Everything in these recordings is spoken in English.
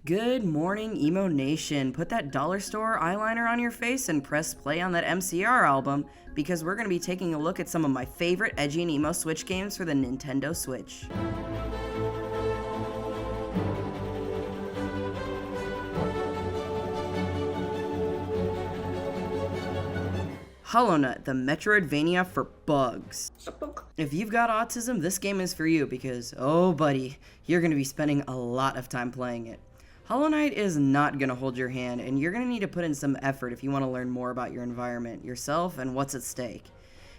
Good morning, Emo Nation. Put that dollar store eyeliner on your face and press play on that MCR album, because we're going to be taking a look at some of my favorite edgy and emo Switch games for the Nintendo Switch. Hollow Knight, the metroidvania for bugs. If you've got autism, this game is for you because, oh buddy, you're going to be spending a lot of time playing it. Hollow Knight is not going to hold your hand, and you're going to need to put in some effort if you want to learn more about your environment, yourself, and what's at stake.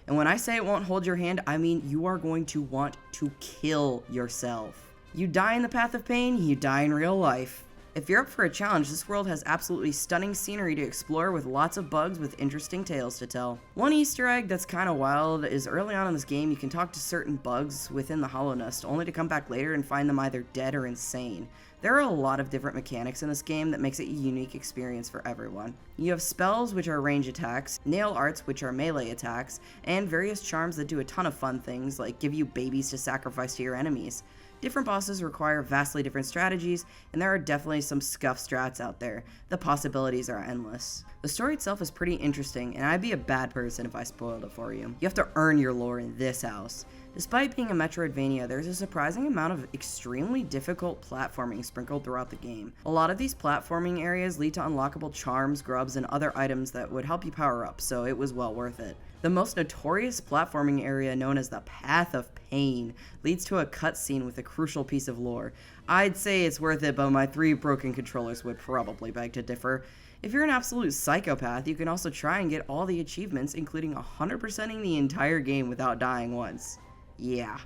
And when I say it won't hold your hand, I mean you are going to want to kill yourself. You die in the path of pain, you die in real life. If you're up for a challenge, this world has absolutely stunning scenery to explore with lots of bugs with interesting tales to tell. One Easter egg that's kind of wild is early on in this game you can talk to certain bugs within the Hollow Nest, only to come back later and find them either dead or insane. There are a lot of different mechanics in this game that makes it a unique experience for everyone. You have spells, which are range attacks, nail arts, which are melee attacks, and various charms that do a ton of fun things like give you babies to sacrifice to your enemies. Different bosses require vastly different strategies, and there are definitely some scuff strats out there. The possibilities are endless. The story itself is pretty interesting, and I'd be a bad person if I spoiled it for you. You have to earn your lore in this house. Despite being a Metroidvania, there's a surprising amount of extremely difficult platforming sprinkled throughout the game. A lot of these platforming areas lead to unlockable charms, grubs, and other items that would help you power up, so it was well worth it. The most notorious platforming area, known as the Path of Pain, leads to a cutscene with a crucial piece of lore. I'd say it's worth it, but my 3 broken controllers would probably beg to differ. If you're an absolute psychopath, you can also try and get all the achievements, including 100%ing the entire game without dying once. Yeah.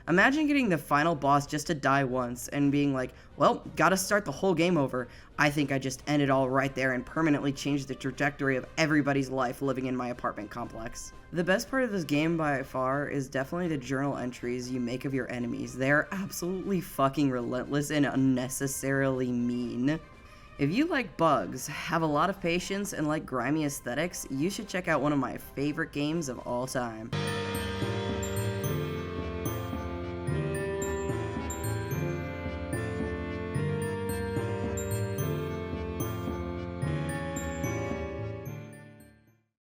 Imagine getting the final boss just to die once and being like, well, gotta start the whole game over. I think I just ended all right there and permanently changed the trajectory of everybody's life living in my apartment complex. The best part of this game by far is definitely the journal entries you make of your enemies. They're absolutely fucking relentless and unnecessarily mean. If you like bugs, have a lot of patience, and like grimy aesthetics, you should check out one of my favorite games of all time.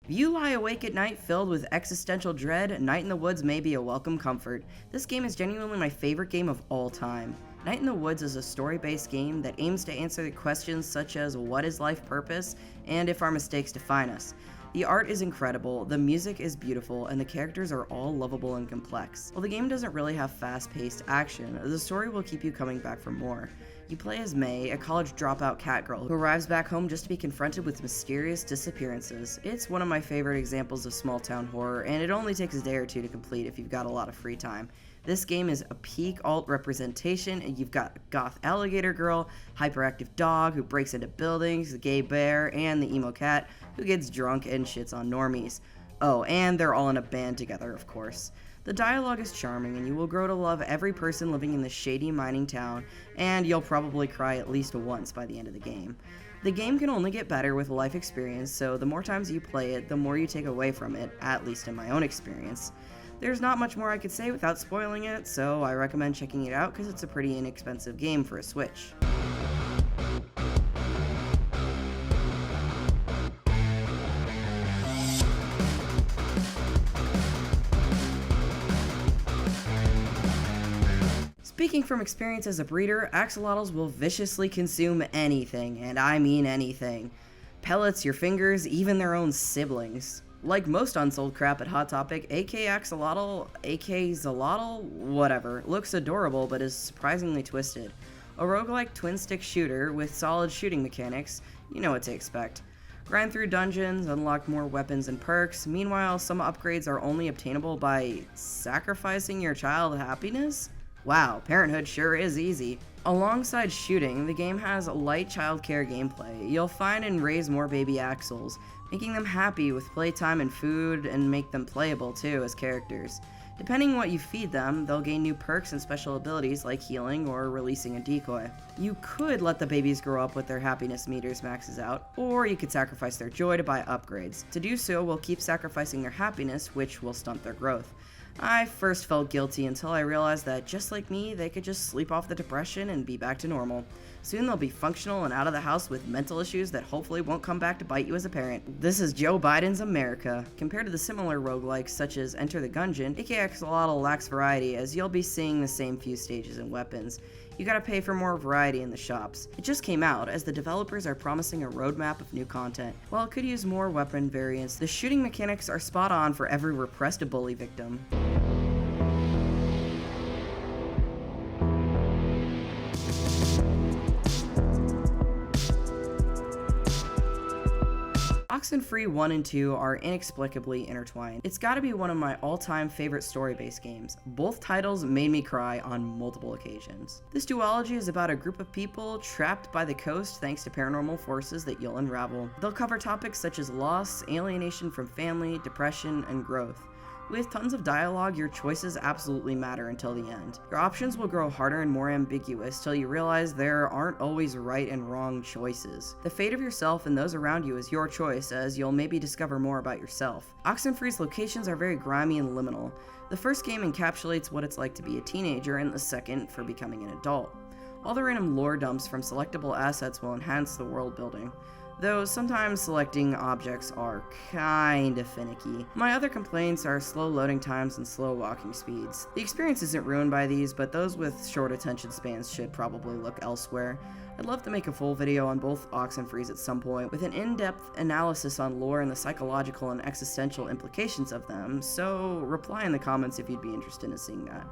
If you lie awake at night filled with existential dread, Night in the Woods may be a welcome comfort. This game is genuinely my favorite game of all time. Night in the Woods is a story-based game that aims to answer the questions such as what is life purpose and if our mistakes define us. The art is incredible, the music is beautiful, and the characters are all lovable and complex. While the game doesn't really have fast-paced action, the story will keep you coming back for more. You play as May, a college dropout cat girl who arrives back home just to be confronted with mysterious disappearances. It's one of my favorite examples of small town horror, and it only takes a day or two to complete if you've got a lot of free time. This game is a peak alt representation, and you've got a goth alligator girl, hyperactive dog who breaks into buildings, the gay bear, and the emo cat who gets drunk and shits on normies. Oh, and they're all in a band together, of course. The dialogue is charming, and you will grow to love every person living in this shady mining town, and you'll probably cry at least once by the end of the game. The game can only get better with life experience, so the more times you play it, the more you take away from it, at least in my own experience. There's not much more I could say without spoiling it, so I recommend checking it out because it's a pretty inexpensive game for a Switch. Speaking from experience as a breeder, axolotls will viciously consume anything, and I mean anything. Pellets, your fingers, even their own siblings. Like most unsold crap at Hot Topic, AK Axolotl, AK Zolotl, whatever, looks adorable but is surprisingly twisted. A roguelike twin-stick shooter with solid shooting mechanics, you know what to expect. Grind through dungeons, unlock more weapons and perks. Meanwhile, some upgrades are only obtainable by sacrificing your child happiness? Wow, parenthood sure is easy. Alongside shooting, the game has light childcare gameplay. You'll find and raise more baby axles, making them happy with playtime and food, and make them playable too as characters. Depending on what you feed them, they'll gain new perks and special abilities like healing or releasing a decoy. You could let the babies grow up with their happiness meters maxes out, or you could sacrifice their joy to buy upgrades. To do so will keep sacrificing their happiness, which will stunt their growth. I first felt guilty until I realized that just like me, they could just sleep off the depression and be back to normal. Soon they'll be functional and out of the house with mental issues that hopefully won't come back to bite you as a parent. This is Joe Biden's America. Compared to the similar roguelikes such as Enter the Gungeon, akxolotl lacks variety as you'll be seeing the same few stages and weapons. You gotta pay for more variety in the shops. It just came out, as the developers are promising a roadmap of new content. While it could use more weapon variants, the shooting mechanics are spot on for every repressed bully victim. Oxenfree 1 and 2 are inexplicably intertwined. It's gotta be one of my all-time favorite story-based games. Both titles made me cry on multiple occasions. This duology is about a group of people trapped by the coast thanks to paranormal forces that you'll unravel. They'll cover topics such as loss, alienation from family, depression, and growth. With tons of dialogue, your choices absolutely matter until the end. Your options will grow harder and more ambiguous till you realize there aren't always right and wrong choices. The fate of yourself and those around you is your choice, as you'll maybe discover more about yourself. Oxenfree's locations are very grimy and liminal. The first game encapsulates what it's like to be a teenager, and the second for becoming an adult. All the random lore dumps from selectable assets will enhance the world building, though sometimes selecting objects are kinda finicky. My other complaints are slow loading times and slow walking speeds. The experience isn't ruined by these, but those with short attention spans should probably look elsewhere. I'd love to make a full video on both Oxenfrees at some point, with an in-depth analysis on lore and the psychological and existential implications of them, so reply in the comments if you'd be interested in seeing that.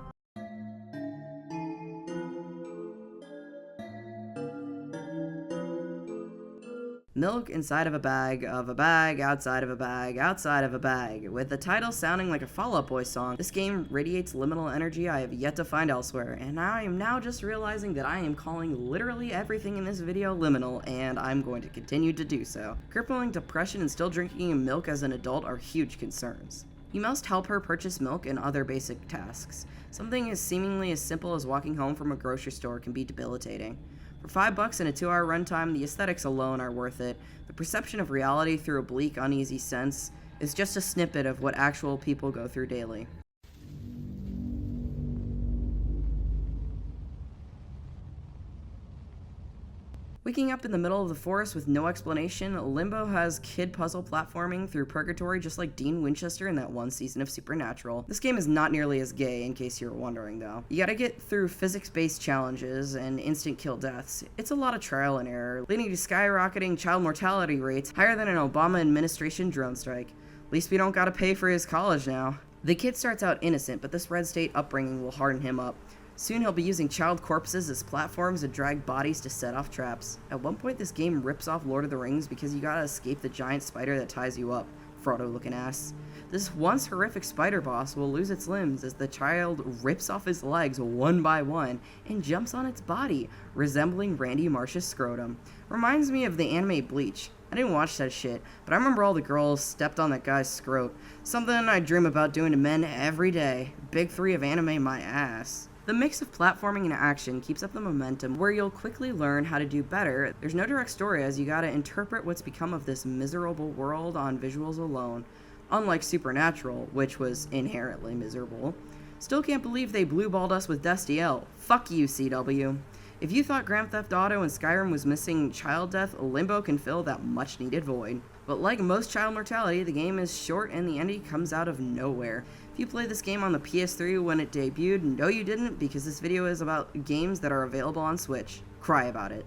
Milk inside of a bag, outside of a bag, outside of a bag. With the title sounding like a Fall Out Boy song, this game radiates liminal energy I have yet to find elsewhere, and I am now just realizing that I am calling literally everything in this video liminal, and I'm going to continue to do so. Crippling depression and still drinking milk as an adult are huge concerns. You must help her purchase milk and other basic tasks. Something as seemingly as simple as walking home from a grocery store can be debilitating. For $5 and a 2-hour runtime, the aesthetics alone are worth it. The perception of reality through a bleak, uneasy sense is just a snippet of what actual people go through daily. Waking up in the middle of the forest with no explanation, Limbo has kid puzzle platforming through purgatory just like Dean Winchester in that one season of Supernatural. This game is not nearly as gay, in case you're wondering though. You gotta get through physics-based challenges and instant kill deaths. It's a lot of trial and error, leading to skyrocketing child mortality rates higher than an Obama administration drone strike. At least we don't gotta pay for his college now. The kid starts out innocent, but this red state upbringing will harden him up. Soon he'll be using child corpses as platforms to drag bodies to set off traps. At one point this game rips off Lord of the Rings because you gotta escape the giant spider that ties you up. Frodo looking ass. This once horrific spider boss will lose its limbs as the child rips off his legs one by one and jumps on its body, resembling Randy Marsh's scrotum. Reminds me of the anime Bleach. I didn't watch that shit, but I remember all the girls stepped on that guy's scrot. Something I dream about doing to men every day. Big 3 of anime my ass. The mix of platforming and action keeps up the momentum where you'll quickly learn how to do better. There's no direct story as you gotta interpret what's become of this miserable world on visuals alone. Unlike Supernatural, which was inherently miserable. Still can't believe they blue-balled us with Destiel. Fuck you, CW. If you thought Grand Theft Auto and Skyrim was missing child death, Limbo can fill that much-needed void. But like most child mortality, the game is short and the ending comes out of nowhere. If you played this game on the PS3 when it debuted, no you didn't, because this video is about games that are available on Switch. Cry about it.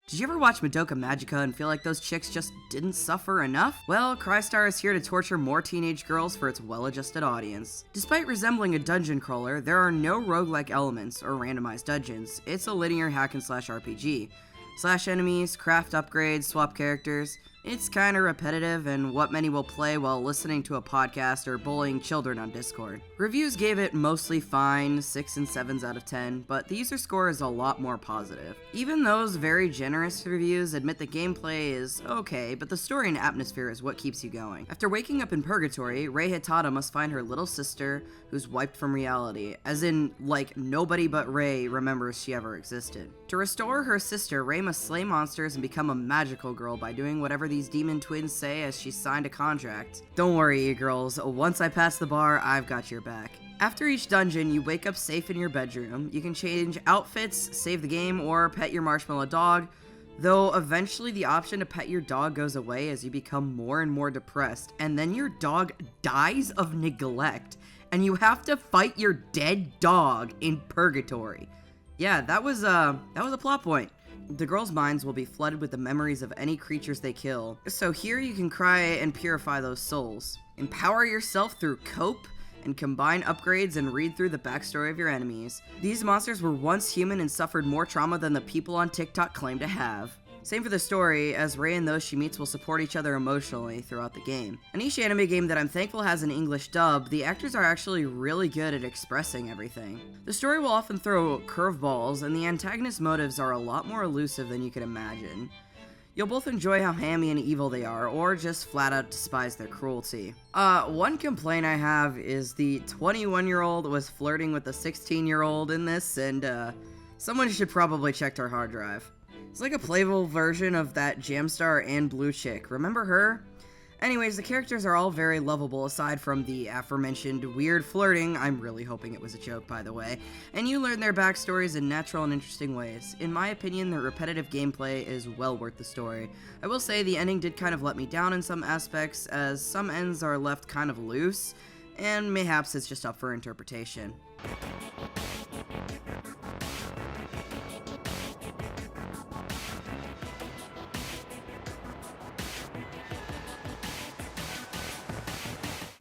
Did you ever watch Madoka Magica and feel like those chicks just didn't suffer enough? Well, Crystar is here to torture more teenage girls for its well-adjusted audience. Despite resembling a dungeon crawler, there are no roguelike elements or randomized dungeons. It's a linear hack-and-slash RPG. Slash enemies, craft upgrades, swap characters. It's kinda repetitive and what many will play while listening to a podcast or bullying children on Discord. Reviews gave it mostly fine, 6 and 7s out of 10, but the user score is a lot more positive. Even those very generous reviews admit the gameplay is okay, but the story and atmosphere is what keeps you going. After waking up in purgatory, Rei Hitada must find her little sister who's wiped from reality, as in, like, nobody but Rei remembers she ever existed. To restore her sister, Rei must slay monsters and become a magical girl by doing whatever these demon twins say as she signed a contract. Don't worry, you girls, once I pass the bar, I've got your back. After each dungeon, you wake up safe in your bedroom. You can change outfits, save the game, or pet your marshmallow dog, though eventually the option to pet your dog goes away as you become more and more depressed, and then your dog dies of neglect, and you have to fight your dead dog in purgatory. Yeah, that was a plot point. The girls' minds will be flooded with the memories of any creatures they kill, so here you can cry and purify those souls. Empower yourself through cope and combine upgrades and read through the backstory of your enemies. These monsters were once human and suffered more trauma than the people on TikTok claim to have. Same for the story, as Rei and those she meets will support each other emotionally throughout the game. In each anime game that I'm thankful has an English dub, the actors are actually really good at expressing everything. The story will often throw curveballs, and the antagonist motives are a lot more elusive than you could imagine. You'll both enjoy how hammy and evil they are, or just flat out despise their cruelty. One complaint I have is the 21-year-old was flirting with the 16-year-old in this, and someone should probably check their hard drive. It's like a playable version of that Jamstar and Blue chick. Remember her? Anyways, the characters are all very lovable aside from the aforementioned weird flirting. I'm really hoping it was a joke, by the way. And you learn their backstories in natural and interesting ways. In my opinion, the repetitive gameplay is well worth the story. I will say the ending did kind of let me down in some aspects, as some ends are left kind of loose, and mayhaps it's just up for interpretation.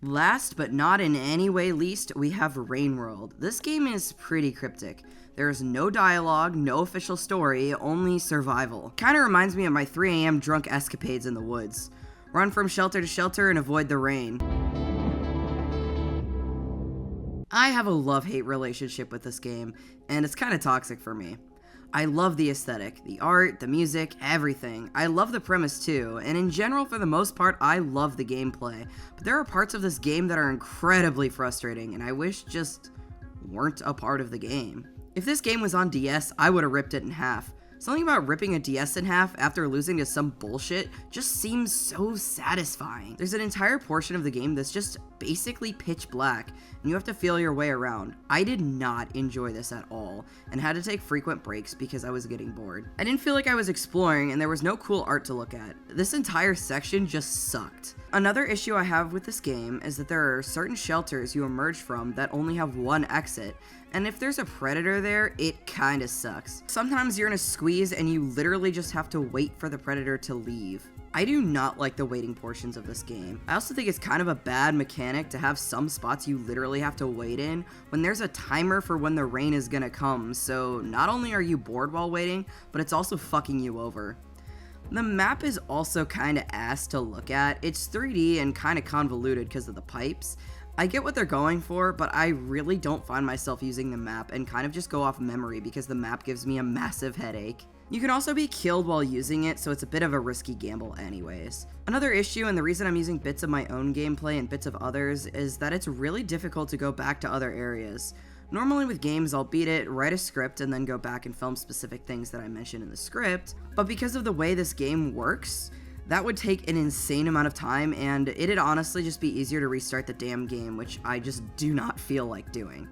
Last but not in any way least, we have Rainworld. This game is pretty cryptic. There's no dialogue, no official story, only survival. Kinda reminds me of my 3 a.m. drunk escapades in the woods. Run from shelter to shelter and avoid the rain. I have a love-hate relationship with this game, and it's kinda toxic for me. I love the aesthetic, the art, the music, everything. I love the premise too, and in general, for the most part, I love the gameplay. But there are parts of this game that are incredibly frustrating, and I wish just weren't a part of the game. If this game was on DS, I would have ripped it in half. Something about ripping a DS in half after losing to some bullshit just seems so satisfying. There's an entire portion of the game that's just basically pitch black, and you have to feel your way around. I did not enjoy this at all, and had to take frequent breaks because I was getting bored. I didn't feel like I was exploring, and there was no cool art to look at. This entire section just sucked. Another issue I have with this game is that there are certain shelters you emerge from that only have one exit, and if there's a predator there, it kinda sucks. Sometimes you're in a squeeze and you literally just have to wait for the predator to leave. I do not like the waiting portions of this game. I also think it's kind of a bad mechanic to have some spots you literally have to wait in when there's a timer for when the rain is gonna come, so not only are you bored while waiting, but it's also fucking you over. The map is also kinda ass to look at. It's 3D and kinda convoluted because of the pipes. I get what they're going for, but I really don't find myself using the map and kind of just go off memory because the map gives me a massive headache. You can also be killed while using it, so it's a bit of a risky gamble anyways. Another issue, and the reason I'm using bits of my own gameplay and bits of others, is that it's really difficult to go back to other areas. Normally with games, I'll beat it, write a script, and then go back and film specific things that I mentioned in the script, but because of the way this game works, that would take an insane amount of time, and it'd honestly just be easier to restart the damn game, which I just do not feel like doing.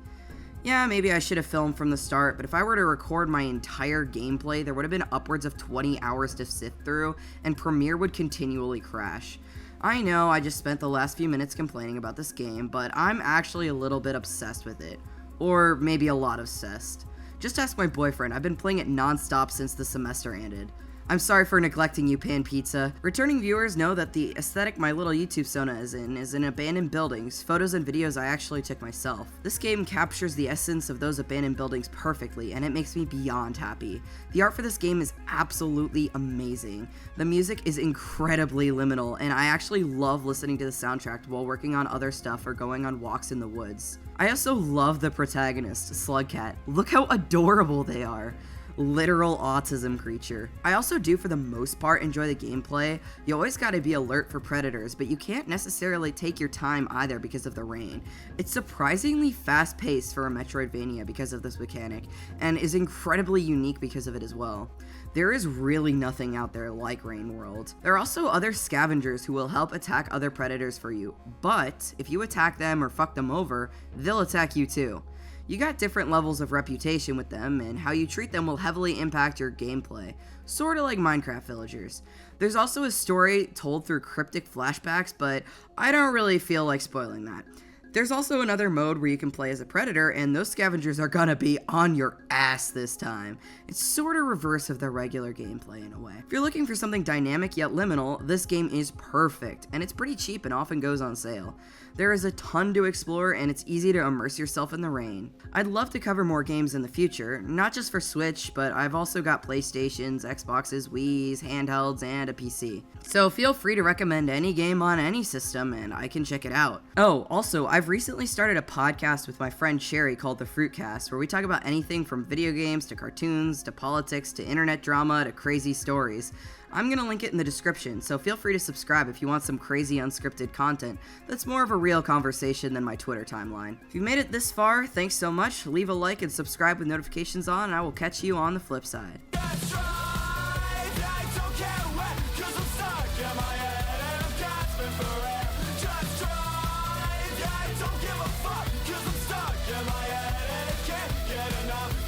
Yeah, maybe I should have filmed from the start, but if I were to record my entire gameplay, there would have been upwards of 20 hours to sift through, and Premiere would continually crash. I know I just spent the last few minutes complaining about this game, but I'm actually a little bit obsessed with it. Or maybe a lot obsessed. Just ask my boyfriend, I've been playing it non-stop since the semester ended. I'm sorry for neglecting you, Pan Pizza. Returning viewers know that the aesthetic my little YouTube Sona is in abandoned buildings, photos and videos I actually took myself. This game captures the essence of those abandoned buildings perfectly, and it makes me beyond happy. The art for this game is absolutely amazing. The music is incredibly liminal, and I actually love listening to the soundtrack while working on other stuff or going on walks in the woods. I also love the protagonist, Slugcat. Look how adorable they are. Literal autism creature. I also do, for the most part, enjoy the gameplay. You always gotta be alert for predators, but you can't necessarily take your time either because of the rain. It's surprisingly fast-paced for a Metroidvania because of this mechanic, and is incredibly unique because of it as well. There is really nothing out there like Rainworld. There are also other scavengers who will help attack other predators for you, but if you attack them or fuck them over, they'll attack you too. You got different levels of reputation with them, and how you treat them will heavily impact your gameplay, sorta like Minecraft villagers. There's also a story told through cryptic flashbacks, but I don't really feel like spoiling that. There's also another mode where you can play as a predator, and those scavengers are gonna be on your ass this time. It's sorta reverse of the regular gameplay in a way. If you're looking for something dynamic yet liminal, this game is perfect, and it's pretty cheap and often goes on sale. There is a ton to explore, and it's easy to immerse yourself in the rain. I'd love to cover more games in the future, not just for Switch, but I've also got PlayStations, Xboxes, Wiis, handhelds, and a PC. So feel free to recommend any game on any system, and I can check it out. Oh, also, I've recently started a podcast with my friend Sherry called The Fruitcast, where we talk about anything from video games to cartoons to politics to internet drama to crazy stories. I'm gonna link it in the description, so feel free to subscribe if you want some crazy unscripted content that's more of a real conversation than my Twitter timeline. If you've made it this far, thanks so much. Leave a like and subscribe with notifications on, and I will catch you on the flip side. Don't give a fuck, 'cause I'm stuck in my head and it can't get enough.